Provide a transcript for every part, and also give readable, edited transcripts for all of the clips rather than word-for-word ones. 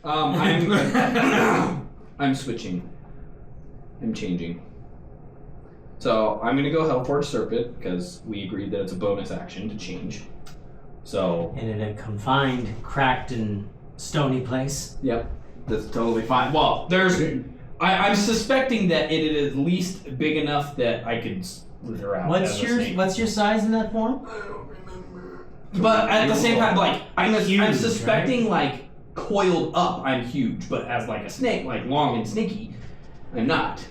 I'm switching. I'm changing. So I'm gonna go Half-Orc Serpent because we agreed that it's a bonus action to change. So. And in a confined, cracked, and stony place. Yep, that's totally fine. Well, I'm suspecting that it is at least big enough that I could slither out. What's your size in that form? I don't remember. But at the same time, like I'm suspecting like coiled up, I'm huge, but as like a snake, like long and snaky, I'm not.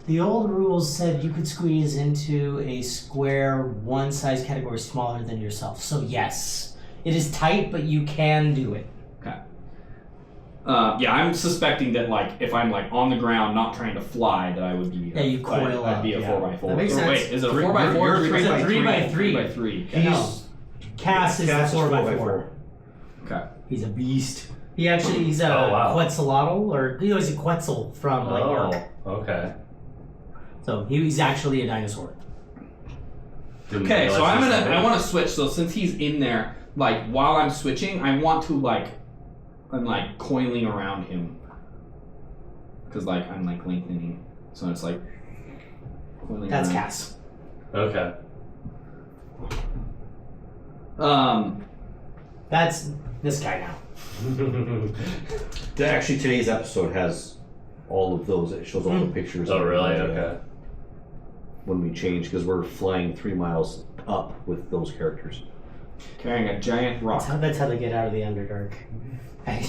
The old rules said you could squeeze into a square one size category smaller than yourself. So yes, it is tight, but you can do it. Okay. Yeah, I'm suspecting that like if I'm like on the ground, not trying to fly, that I would be. Yeah, you coil up. I'd be a 4x4. That makes sense. Wait, is it a 4x4 or 3x3? 3x3. 3x3. Okay. No. Cass is a 4x4. Okay. He's a beast. He's a Quetzalotl, or he's a Quetzal from York. Okay. So he's actually a dinosaur. Okay, so I want to switch. So since he's in there, like while I'm switching, I want to I'm like coiling around him, because like I'm like lengthening. So it's like coiling. That's around. Cass. Okay. That's this guy now. Actually, today's episode has all of those. It shows all the pictures. Oh, really? Okay. When we change, because we're flying 3 miles up with those characters. Carrying a giant rock. That's how they get out of the Underdark. I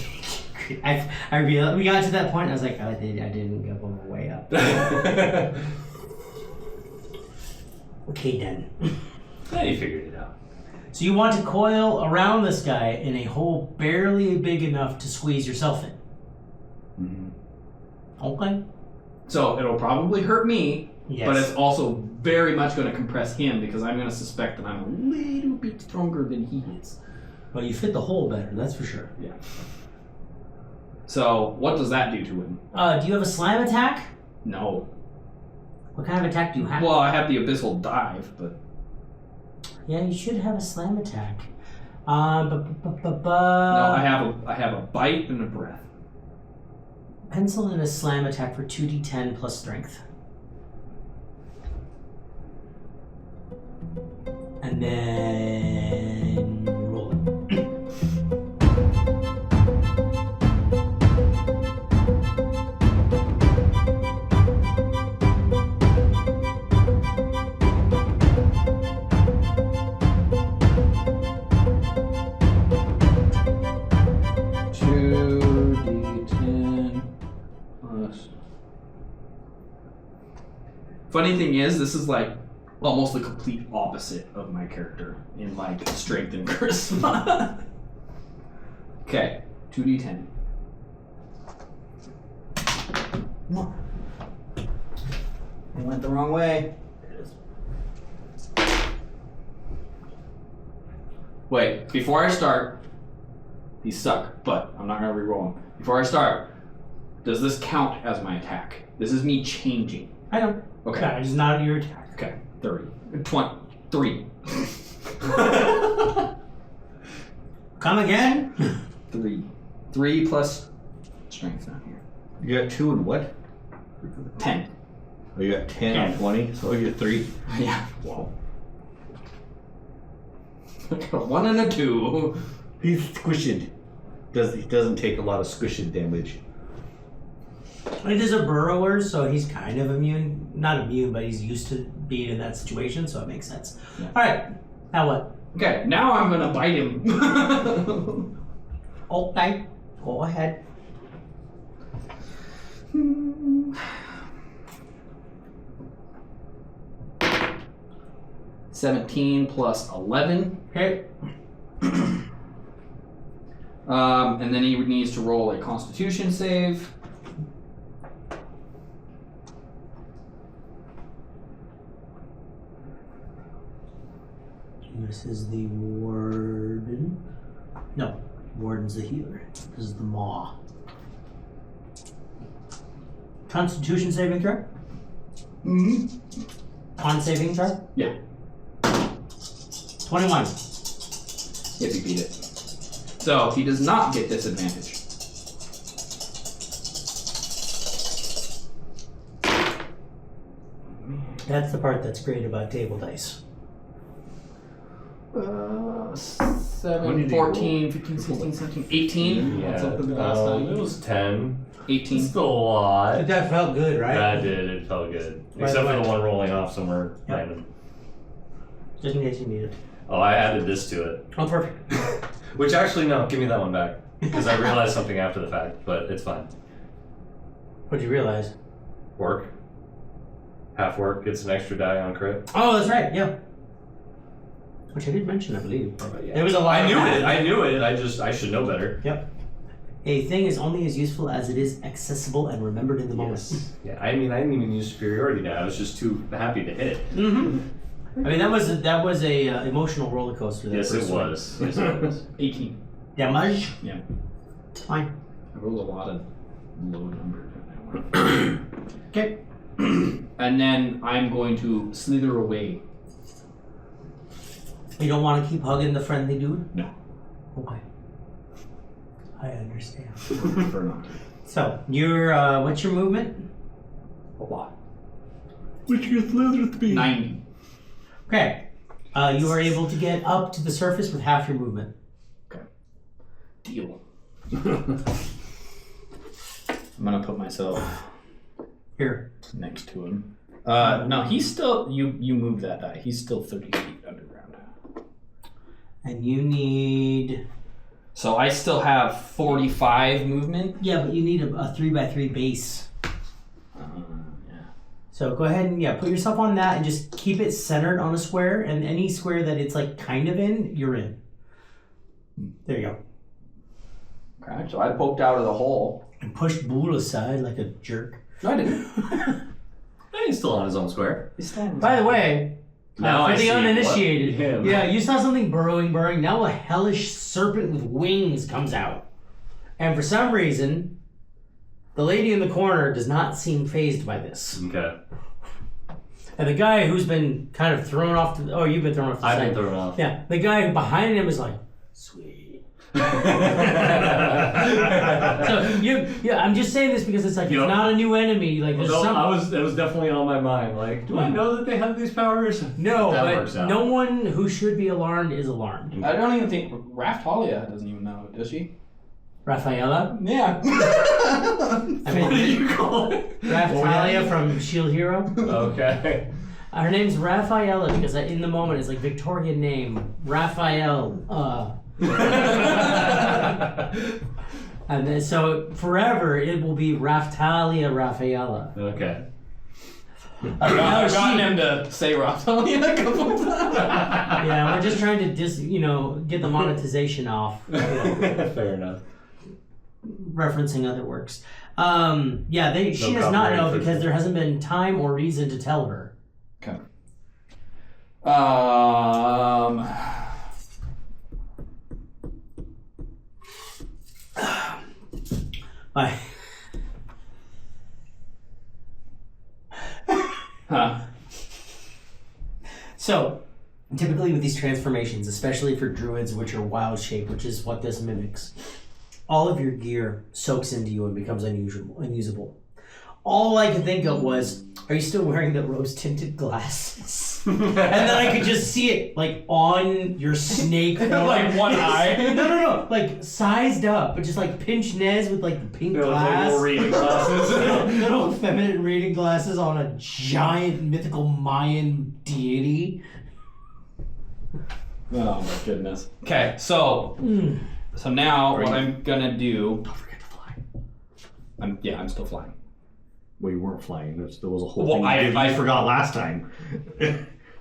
realized we got to that point. And I was like, I didn't go on my way up. Okay, then. Yeah, you figured it out. So you want to coil around this guy in a hole barely big enough to squeeze yourself in. Mm-hmm. Okay. So it'll probably hurt me, yes. but it's also very much going to compress him because I'm going to suspect that I'm a little bit stronger than he is. Well, you fit the hole better, that's for sure. Yeah. So what does that do to him? Do you have a slime attack? No. What kind of attack do you have? Well, I have the Abyssal Dive, but... Yeah, you should have a slam attack. No, I have a bite and a breath. Pencil in a slam attack for 2d10 plus strength. And then roll it. Funny thing is, this is like almost the complete opposite of my character in like strength and charisma. Okay, 2d10. It went the wrong way. There it is. Wait, before I start, these suck, but I'm not gonna reroll them. Before I start, does this count as my attack? This is me changing. I know. Okay. Yeah, just not your attack. Okay, 30. 23. Come again? 3. 3 plus strength down here. You got 2 and what? 10. Oh, you got 10 on 20, so you get 3. Yeah. Whoa. I got a 1 and a 2. He's squished. He doesn't take a lot of squished damage. It is a burrower, so he's kind of immune. Not immune, but he's used to being in that situation, so it makes sense. Yeah. Alright, now what? Okay, now I'm gonna bite him. Okay, go ahead. 17 plus 11. Okay. And then he needs to roll a Constitution save. This is the warden. No, warden's the healer. This is the maw. Constitution saving throw? Mm-hmm. Con saving throw? Yeah. 21. If you beat it. So he does not get disadvantage. That's the part that's great about table dice. 7, 14, 15, 16, 17, 18. Yeah. That's up in the last time. It was 10. 18. Still a lot. That felt good, right? That did. It felt good. By Except the for way- the one rolling off somewhere Yep. random. Just in case you need it. Oh, I added this to it. Oh, perfect. Which actually, no, give me that one back. Because I realized something after the fact, but it's fine. What'd you realize? Work. Half-Orc gets an extra die on crit. Oh, that's right. Yeah. Which I did mention, I believe. But yeah. There was a lot. I knew of it. I knew it. I should know better. Yep. A thing is only as useful as it is accessible and remembered in the moment. Yes. Yeah. I mean, I didn't even use superiority die. I was just too happy to hit. Mm-hmm. I mean, that was a emotional roller coaster. Yes, it was. Yes, it was. 18. Damage. Yeah. Fine. I rolled a lot of low numbers in that one. Okay. And then I'm going to slither away. You don't want to keep hugging the friendly dude? No. Okay. I understand. Prefer not to. So, your what's your movement? A lot. What's your slither speed? 90. Okay. You are able to get up to the surface with half your movement. Deal. I'm gonna put myself Here. next to him. No, he's still. You move that die. He's still 30 feet underground. And you need... So I still have 45 movement. Yeah, but you need a 3x3 base. Yeah. So go ahead and put yourself on that and just keep it centered on a square, and any square that it's like kind of in, you're in. There you go. Okay, so I poked out of the hole. And pushed Bull aside like a jerk. No, I didn't. He's still on his own square. By the way, Now for I the see uninitiated, him. yeah, you saw something burrowing. Now a hellish serpent with wings comes out. And for some reason, the lady in the corner does not seem fazed by this. Okay. And the guy who's been kind of thrown off the... Oh, you've been thrown off the I've side. been thrown off. Yeah, the guy behind him is like, sweet. So I'm just saying this because it's like Yep. it's not a new enemy. Like there's No, some... that was definitely on my mind. Like, do I know that they have these powers? No, That but works out. no one who should be alarmed is alarmed. I don't even think Raftalia doesn't even know, does she? Rafaela, Yeah. I mean, What did you call it? Raftalia from Shield Hero. Okay. Her name's Rafaela because in the moment it's like Victorian name, Raphael. And then, so forever it will be Raftalia Rafaela. Okay. I've gotten him to say Raftalia a couple times. Yeah, we're just trying to get the monetization off, Fair enough. referencing other works. She does not know because there hasn't been time or reason to tell her. Okay. Bye. Huh. So, typically with these transformations, especially for druids, which are wild shape, which is what this mimics, all of your gear soaks into you and becomes unusable. All I could think of was, are you still wearing the rose-tinted glasses? And then I could just see it, like, on your snake form. Like one eye? No. Like, sized up, but just like pinch nez with, like, the pink glass. Like reading glasses. Little feminine reading glasses on a giant mythical Mayan deity. Oh my goodness. Okay, so now what I'm gonna do. Don't forget to fly. I'm still flying. Well, you weren't flying. There was a whole Well, thing. I forgot last time.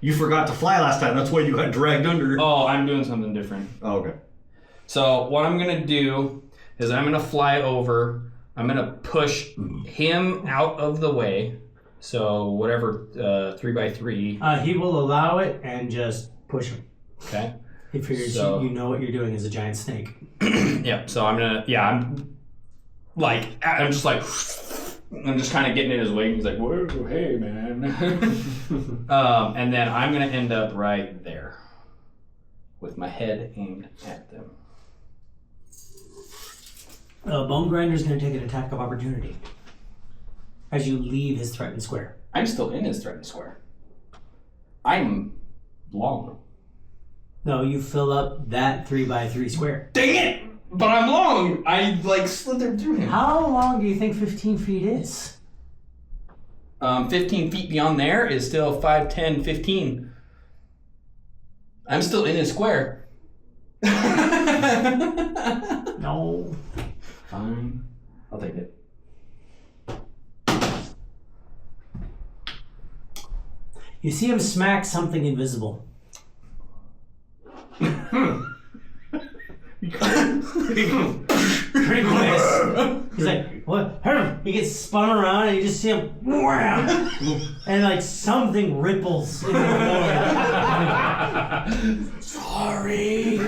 You forgot to fly last time. That's why you got dragged under. Oh, I'm doing something different. Oh, okay. So what I'm gonna do is I'm gonna fly over. I'm gonna push him out of the way. So whatever 3x3. He will allow it and just push him. Okay. He figures So- you know what you're doing as a giant snake. Yeah. So I'm gonna. Yeah. I'm just like. I'm just kind of getting in his way. He's like, "Whoa, hey, man!" And then I'm gonna end up right there, with my head aimed at them. Bone Grinder's going to take an attack of opportunity as you leave his threatened square. I'm still in his threatened square. I'm long. No, you fill up that 3x3 square. Dang it! But I'm long. I like slithered through him. How long do you think 15 feet is? 15 feet beyond there is still 5, 10, 15. I'm still in his square. No. Fine. I'll take it. You see him smack something invisible. Pretty quick. He's like, what? He gets spun around and you just see him wham! And like something ripples in the floor. Sorry.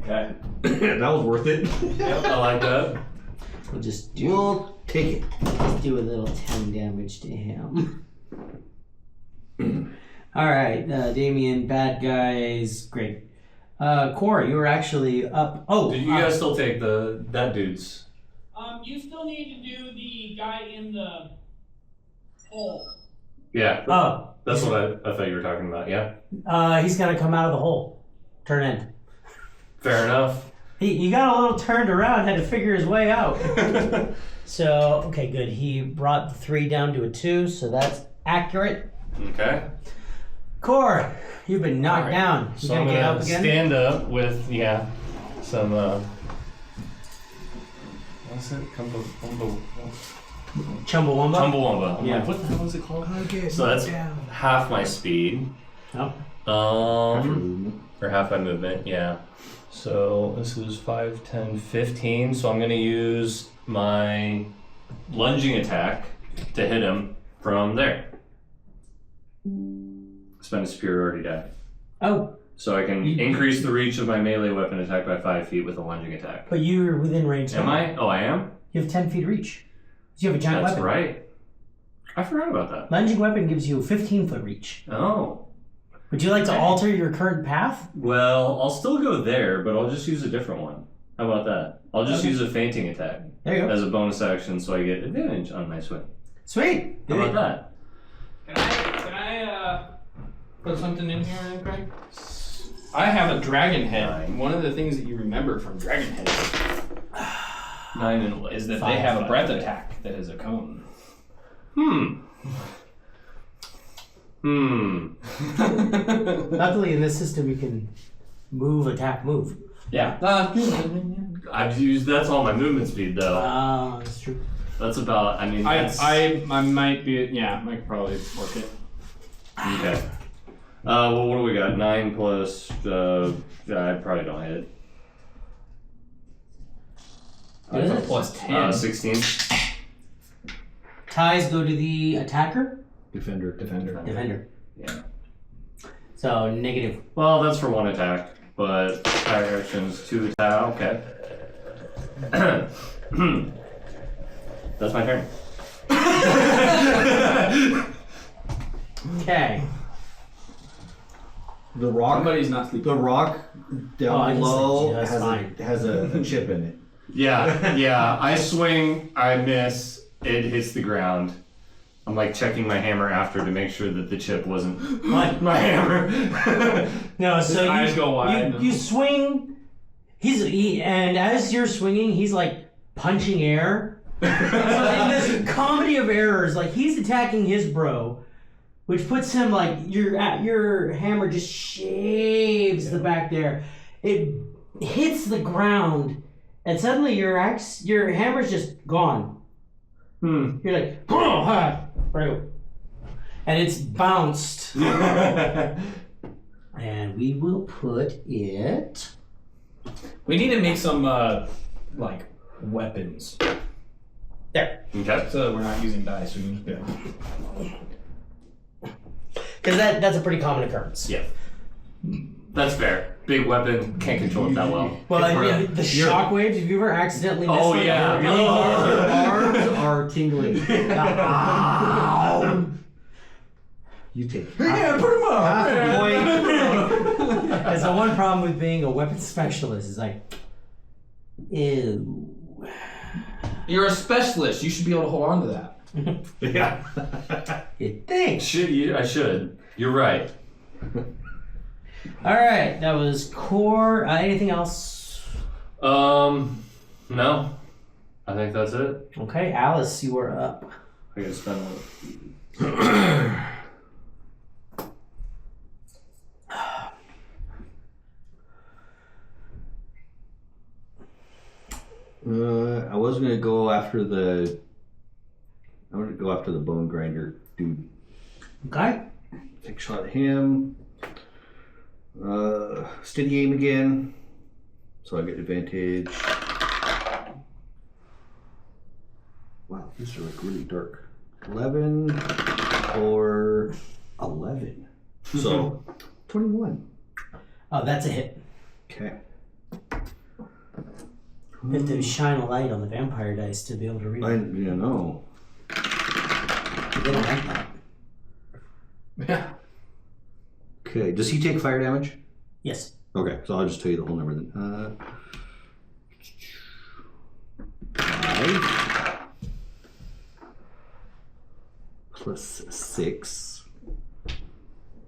Okay. That was worth it. Yep, I like that. We'll just We'll take it. Let's do a little 10 damage to him. Alright, Damien, bad guys, great. Corey, you were actually up. Oh, Did you guys still take that dude's? You still need to do the guy in the hole. Yeah. Oh, That's what I thought you were talking about, yeah. he's gonna come out of the hole. Turn in. Fair enough. He got a little turned around, had to figure his way out. So, okay, good. He brought the 3 down to a 2, so that's accurate. Okay. Core, you've been knocked Alright. down. You So I'm gonna get up gonna again? stand up with, some, what's it? Chumbawamba? Chumbawamba. I'm Yeah. like, what the hell is it called? Okay, So that's half my speed. Oh. Or half my movement, yeah. So this is 5, 10, 15. So I'm going to use my lunging attack to hit him from there. Spend a superiority die. Oh, So I can increase the reach of my melee weapon attack by 5 feet with a lunging attack. but you're within range. Am now. I? Oh, I am? You have 10 feet reach. You have a giant That's weapon. right. I forgot about that. Lunging weapon gives you a 15-foot reach. Oh. Would you like to Okay. alter your current path? Well, I'll still go there, but I'll just use a different one. How about that? I'll just Okay. use a fainting attack There you go. as a bonus action so I get advantage on my swing. Sweet. How about that? Can I put something in here, Craig? I have a dragon head. One of the things that you remember from dragon heads 9 and is that Five. they have a breath attack that is a cone. Luckily, in this system, you can move, attack, move. Yeah. I've used that's all my movement speed though. That's true. That's about. I mean, that's, I might be. Yeah, I could probably work it. okay. Well, what do we got? 9 plus. I probably don't hit it. What is it? Plus 10. 16. Ties go to the attacker, Defender. defender. Yeah. So negative. Well, that's for 1 attack, but fire actions 2 attack. Okay. That's my turn. Okay. The rock. Somebody's not sleeping. The rock Oh, I down just below said, that's fine. has a chip in it. Yeah. I swing, I miss, it hits the ground. I'm like checking my hammer after to make sure that the chip wasn't What? my hammer. No, so His eyes go wide. You swing. And as you're swinging, he's like punching air. So in this comedy of errors, like he's attacking his bro, which puts him like your hammer just shaves the back there. It hits the ground, and suddenly your hammer's just gone. You're like, oh, hi, right, and it's bounced. And we will put it. We need to make some like weapons, There. Okay. so that we're not using dice. We can just be like, Because that's a pretty common occurrance. Yeah. That's fair. Big weapon, can't control it that well. Well, the shockwaves, if you ever accidentally missed Oh, one, yeah. your arms are tingling. Ow. You take it. yeah, put them up. Half a point. That's the one problem with being a weapons specialist. Is like, ew. You're a specialist. You should be able to hold on to that. Yeah. You think? I should. You're right. All right, that was core. Anything else? No. I think that's it. Okay, Alice, you are up. I gotta spend I was gonna go after the. I'm gonna go after the bone grinder dude. Okay. Take a shot at him. Steady aim again, so I get advantage. Wow, these are like really dark. 11 or 11. So 21. Oh, that's a hit. Okay. You have to shine a light on the vampire dice to be able to read I it. know. They don't like that. Yeah. Okay. Does he take fire damage? Yes. Okay, so I'll just tell you the whole number then. 5 plus 6.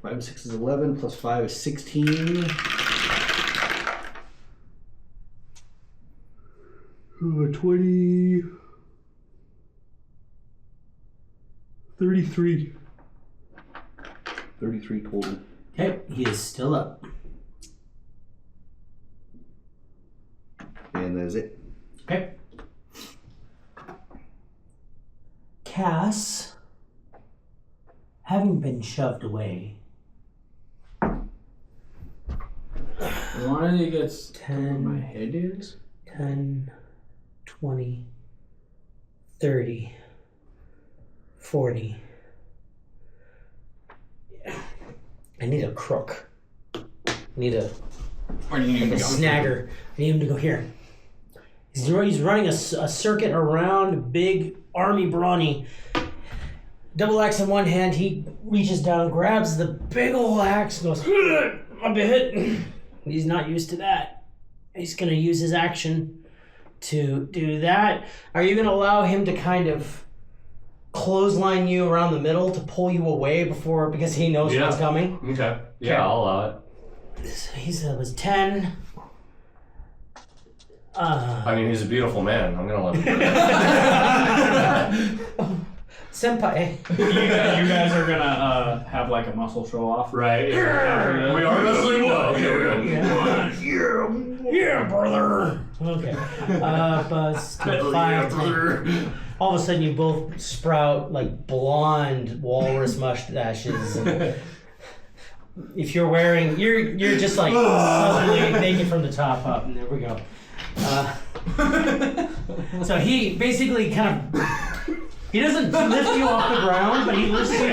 5 and 6 is 11, plus 5 is 16. 20. 33. 33 total. Okay, he is still up. And that is it. Okay. Cass, having been shoved away, As long as he gets 10, where my head is. 10, 20, 30, 40. I need a crook. I need a Where do you need to a go? snagger. I need him to go here. He's running a circuit around big army brawny. Double axe in one hand, he reaches down, grabs the big ol' axe, and goes, a bit. He's not used to that. He's going to use his action to do that. Are you going to allow him to kind of clothesline you around the middle to pull you away because he knows what's coming? Okay. Yeah, I'll allow it. He was 10. I mean, he's a beautiful man. I'm gonna let him. Senpai. You guys are gonna have like a muscle show off, Right. Yeah. We are wrestling. Yeah, brother. Okay. Buzz to 5. All of a sudden, you both sprout like blonde walrus mustaches. And if you're wearing, you're just like suddenly naked from the top up. And there we go. So he basically kind of. He doesn't lift you off the ground, but he lifts you.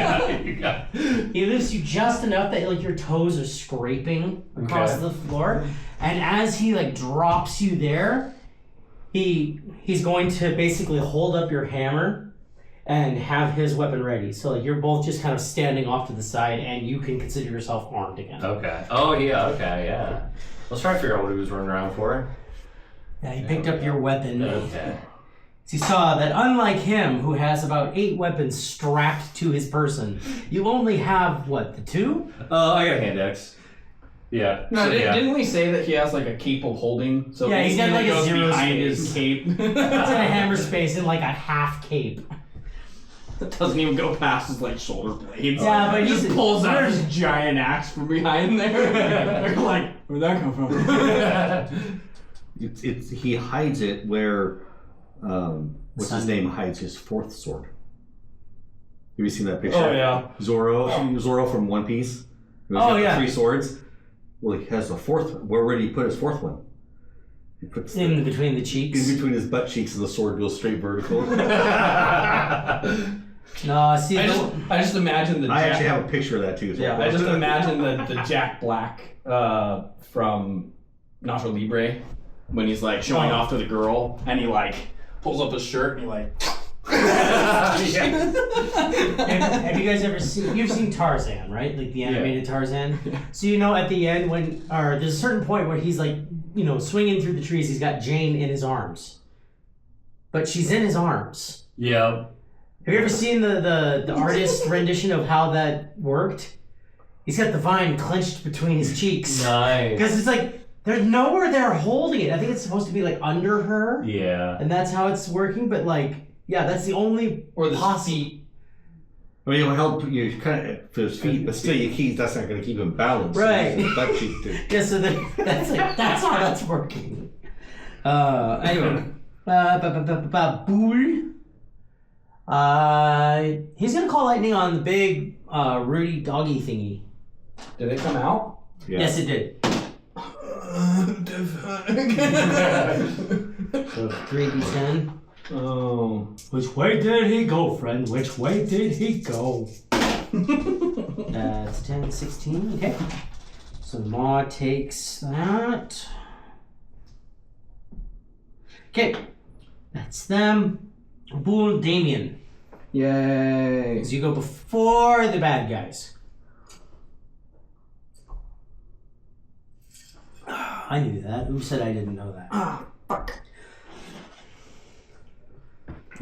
He lifts you just enough that like your toes are scraping across the floor, and as he like drops you there, he's going to basically hold up your hammer and have his weapon ready. So like you're both just kind of standing off to the side, and you can consider yourself armed again. Okay. Oh yeah. Okay. Yeah. Let's try to figure out what he was running around for. Yeah, he picked up your weapon. Okay. He saw that unlike him, who has about 8 weapons strapped to his person, you only have, what, the 2? I got a hand axe. Yeah. No, So, didn't we say that he has like a cape of holding? So Yeah, he's got like a goes 0 behind space. his cape. It's in a hammer space in like a half cape. That doesn't even go past his like shoulder blades. Yeah, but he he's just pulls out his giant axe from behind there. They're like, where'd that come from? He hides it where what's his name hides his 4th sword. Have you seen that picture? Oh yeah. Zorro from One Piece. He's got the 3 swords. Well, he has the 4th. Where did he put his 4th one? He puts In between the cheeks. in between his butt cheeks, and the sword goes straight vertical. No, see, I just imagine the. I actually have a picture of that too. So Yeah, I just imagine the Jack Black from Nacho Libre when he's like showing off to the girl, and he like pulls up his shirt and he like. have you guys ever seen? You've seen Tarzan, right? Like the animated Tarzan. So you know at the end there's a certain point where he's like, swinging through the trees. He's got Jane in his arms, but she's in his arms. Yeah. Have you ever seen the artist rendition of how that worked? He's got the vine clenched between his cheeks. Nice. Because it's like, there's nowhere they're holding it. I think it's supposed to be like under her. Yeah. And that's how it's working, but like, yeah, that's the only Or the possible. feet. I mean, it'll help you kind of for his feet, but still, that's not going to keep him balanced. Right. So butt cheek too. Yeah, so that's how that's working. Anyway. Bool. He's gonna call lightning on the big Rudy doggy thingy. Did it come out? Yeah. Yes, it did. So 3d10. Oh. Which way did he go, friend? Which way did he go? That's 10, 16. Okay. So Ma takes that. Okay. That's them. Bool, Damien. Yay. Because you go before the bad guys. I knew that. Who said I didn't know that? Ah, fuck.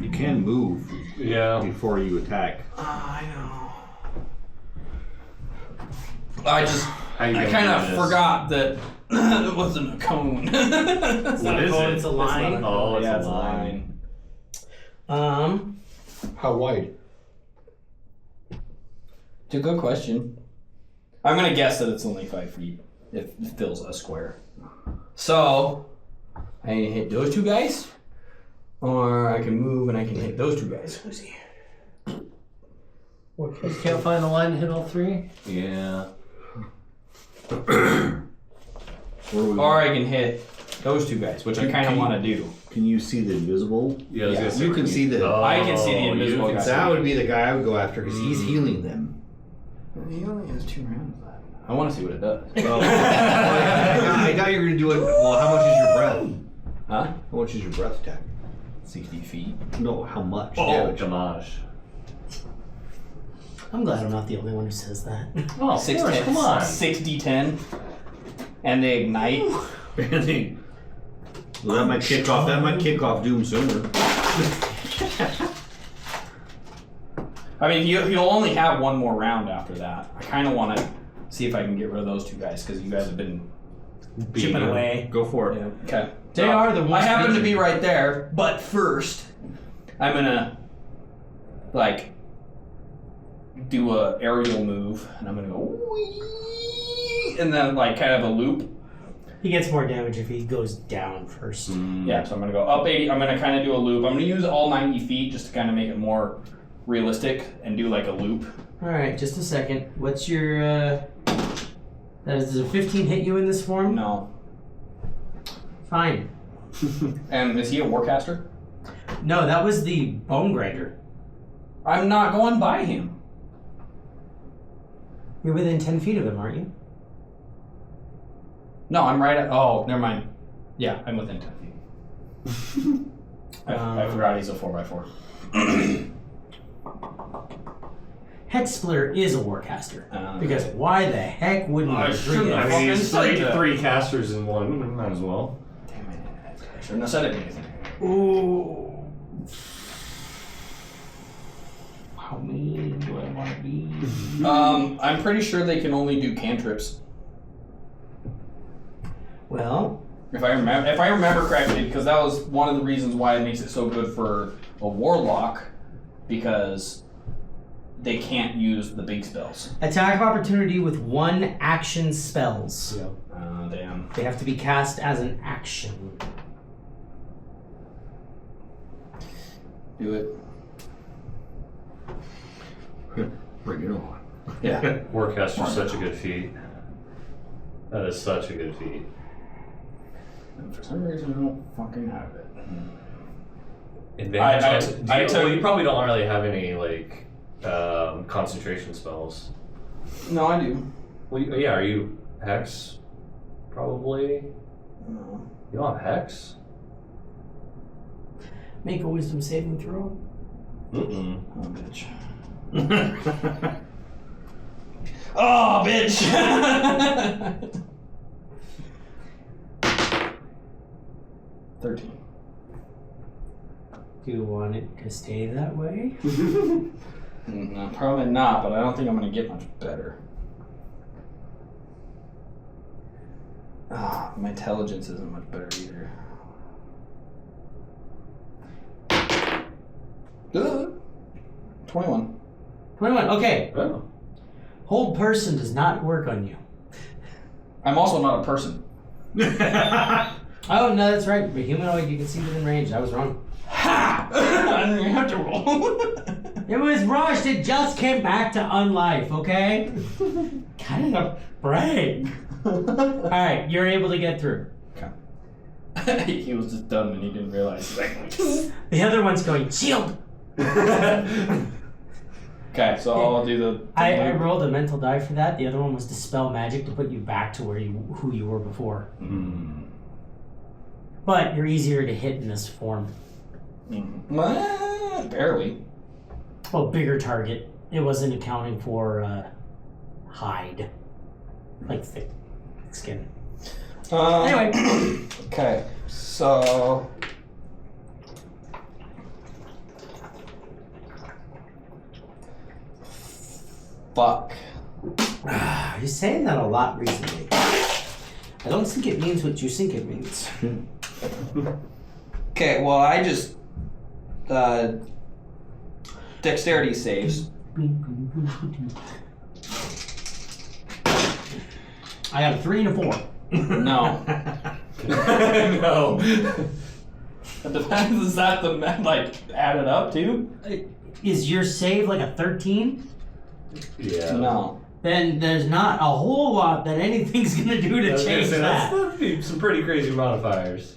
You can move before you attack. I know. I I kind of forgot that it wasn't a cone. It's not a cone, it's a line. Oh, Yeah, it's a line. How wide? It's a good question. I'm gonna guess that it's only 5 feet. It fills a square. So I can hit those two guys, or I can move and I can hit those two guys. Okay. You can't find the line to hit all three? Yeah. Or I can hit those two guys, which I kind of want to do. Can you see the invisible? Yeah, I was gonna say, You can see the. I can see the invisible guy. That would be the guy I would go after because he's healing them. He only has 2 rounds left. I want to see what it does. Well, I thought you were going to do it. Well, how much is your breath? Huh? How much is your breath attack? 60 feet. No, how much? Oh, damage. I'm glad I'm not the only one who says that. Oh, of course, come on. 60-10. And they ignite. Well, that might kick off. That might kick off Doom sooner. I mean, he'll only have 1 more round after that. I kind of want to see if I can get rid of those 2 guys because you guys have been chipping away. Go for it. Yeah. Okay. They are the ones I happen to featured. be right there, but first, I'm gonna like do a aerial move, and I'm gonna go wee, and then like kind of a loop. He gets more damage if he goes down first. Yeah, so I'm gonna go up 80. I'm gonna kind of do a loop. I'm gonna use all 90 feet just to kind of make it more realistic and do like a loop. All right, just a second. What's your? Does a 15 hit you in this form? No. Fine. And is he a warcaster? No, that was the bone grinder. I'm not going by him. You're within 10 feet of him, aren't you? No, I'm right at. Oh, never mind. Yeah, I'm within 10 feet. I forgot he's a 4x4. Hex Splitter is a warcaster. Because why the heck wouldn't I you shouldn't agree? have. I mean, it's Fucking say three that. casters in one. Might as well. Damn it. I shouldn't have said anything. Ooh. How mean do I want to be? I'm pretty sure they can only do cantrips. Well, If I remember correctly, because that was one of the reasons why it makes it so good for a warlock, because they can't use the big spells. attack of opportunity with 1 action spells. Damn. They have to be cast as an action. Do it. Bring it on. Yeah. Warcaster's such a good feat. That is such a good feat. And for some reason, I don't fucking have it. Advantage. I took- Well, you probably don't really have any like concentration spells. No, I do. Well, yeah. Are you hex? Probably. No. You don't have hex. Make a wisdom saving throw. Mm-mm. Oh, bitch. Oh, bitch! 13. Do you want it to stay that way? No, probably not, but I don't think I'm going to get much better. My intelligence isn't much better either. 21. 21, okay. Oh. Hold person does not work on you. I'm also not a person. Oh, no, that's right. But humanoid, you can see within range. I was wrong. Ha! I didn't even have to roll. It was rushed. It just came back to unlife, okay? Kind of break. Alright, you're able to get through. Okay. He was just dumb and he didn't realize. The other one's going, shield! Okay, so I'll do the... I rolled a mental die for that. The other one was Dispel Magic to put you back to who you were before. But you're easier to hit in this form. Barely. Well, bigger target. It wasn't accounting for hide. Like thick skin. Anyway. Okay, so... Fuck. You're saying that a lot recently. I don't think it means what you think it means. Okay, well, I just... dexterity saves. I have a 3 and a 4. No. No. It depends. Is that the added up too? Is your save like a 13? Yeah. No. Then there's not a whole lot that anything's gonna do to change that. That's some pretty crazy modifiers.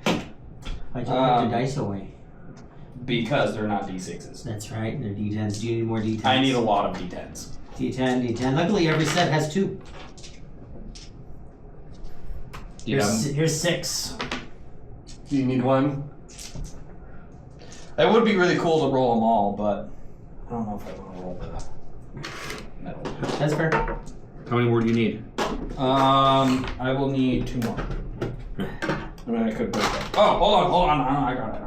Why'd you put your dice away? Because they're not D6s. That's right, they're D10s. Do you need more D10s? I need a lot of D10s. D10, D10. Luckily, every set has 2. Here's 6. Do you need one? It would be really cool to roll them all, but I don't know if I want to roll the metal. That's fair. How many more do you need? I will need 2 more. I mean, I could break that. Oh, hold on. I got it.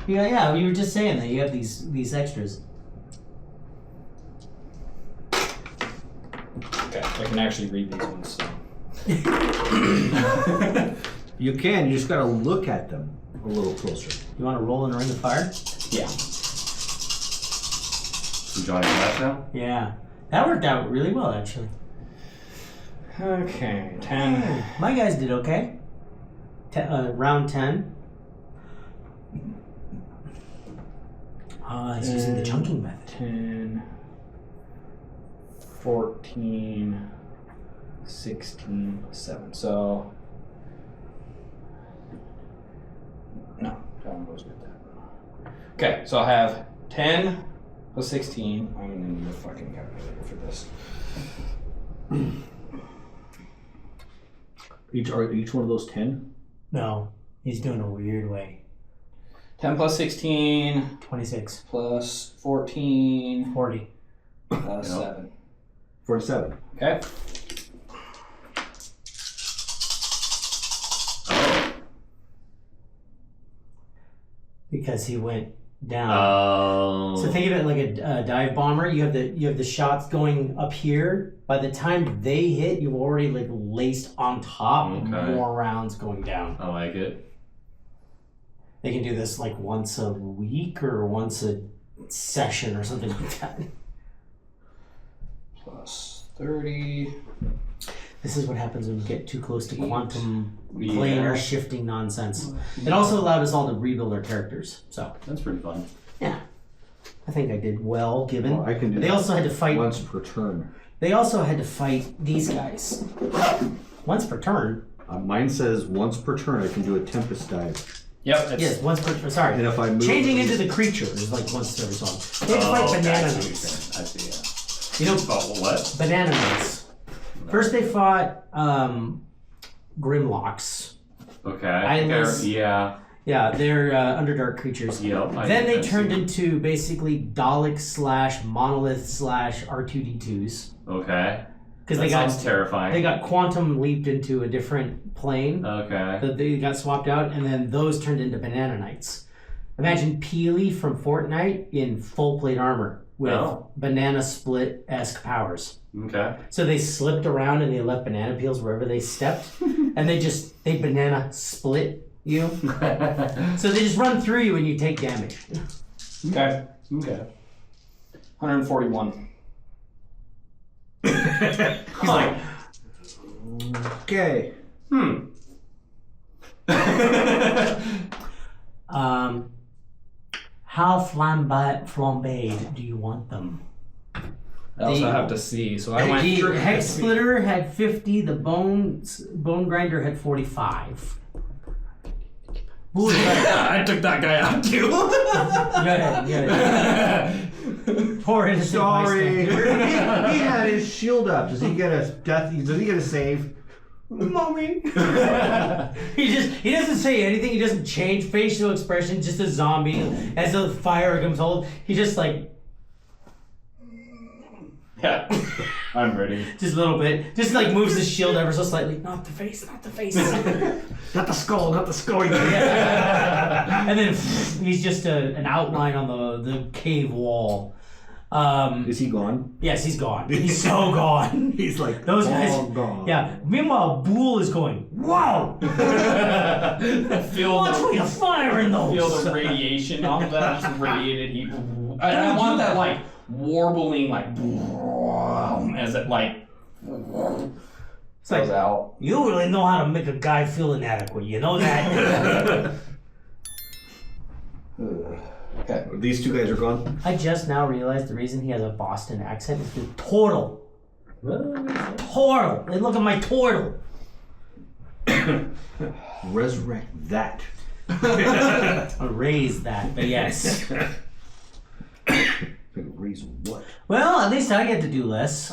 Yeah, you were just saying that you have these extras. Okay, I can actually read these ones. So. You can. You just got to look at them a little closer. You want to roll in a ring of fire? Yeah. You joining us now? Yeah. That worked out really well, actually. Okay, 10. My guys did okay. Round 10. He's using the chunking method. 10, 14, 16, 7. So, no, that one goes with that. Okay, so I have 10 plus 16. I'm going to need a fucking calculator for this. Each one of those 10? No, he's doing a weird way. 10 plus 16 26. plus 14 40. plus 7. 47. Okay. Because he went down. Oh. So think of it like a dive bomber. You have the shots going up here. By the time they hit, you've already laced on top more rounds going down. I like it. They can do this once a week or once a session or something like that. Plus 30. This is what happens when you get too close to quantum planar shifting nonsense. It also allowed us all to rebuild our characters. So That's pretty fun. yeah, I think I did well given. Well, I can do They that also had to fight. once per turn. They also had to fight these guys once per turn. Mine says once per turn I can do a Tempest dive. Yep. It's, Yes, once per. Sorry. And if I move... Changing into the creature is once every song. They had to fight banana I knights. see, yeah. You know, What? banana knights. First they fought Grimlocks. Okay. Eyeless. Yeah. Yeah, they're Underdark creatures. Yep. Then they turned into basically Dalek / Monolith / R2D2s. Okay. Because That sounds terrifying. they got quantum leaped into a different plane. Okay. That they got swapped out, and then those turned into banana knights. Imagine Peely from Fortnite in full plate armor with Oh. banana split-esque powers. Okay. So they slipped around and they left banana peels wherever they stepped, and they banana split you. So they just run through you and you take damage. Okay. Okay. 141. He's like, okay. How flambéed do you want them? I also have to see. So I went The through. Hex Splitter had 50. The Bone Grinder had 45. I took that guy out too. Poor innocent Sorry. bystander. he had his shield up. Does he get a death? Does he get a save? Mommy. He doesn't say anything. He doesn't change facial expression. Just a zombie. As the fire comes hold, he just like Yeah. I'm ready. just a little bit. Just like moves his shield ever so slightly. Not the face. Not the face. Not the skull. Not the skull. And then he's just an outline on the cave wall. Is he gone? Yes, he's gone. He's so gone. He's like Those guys. all gone. Yeah. Meanwhile, Boole is going, wow! Feel Watch me to fire in those. feel the radiation off that. Just radiated heat. I want that like warbling like as it like It's like, goes out. you really know how to make a guy feel inadequate. You know that? Okay. These two guys are gone. I just now realized the reason he has a Boston accent is the Tortle. Tortle. Hey, look at my Tortle. Resurrect that. Erase that, but yes. Raise what? Well, at least I get to do less.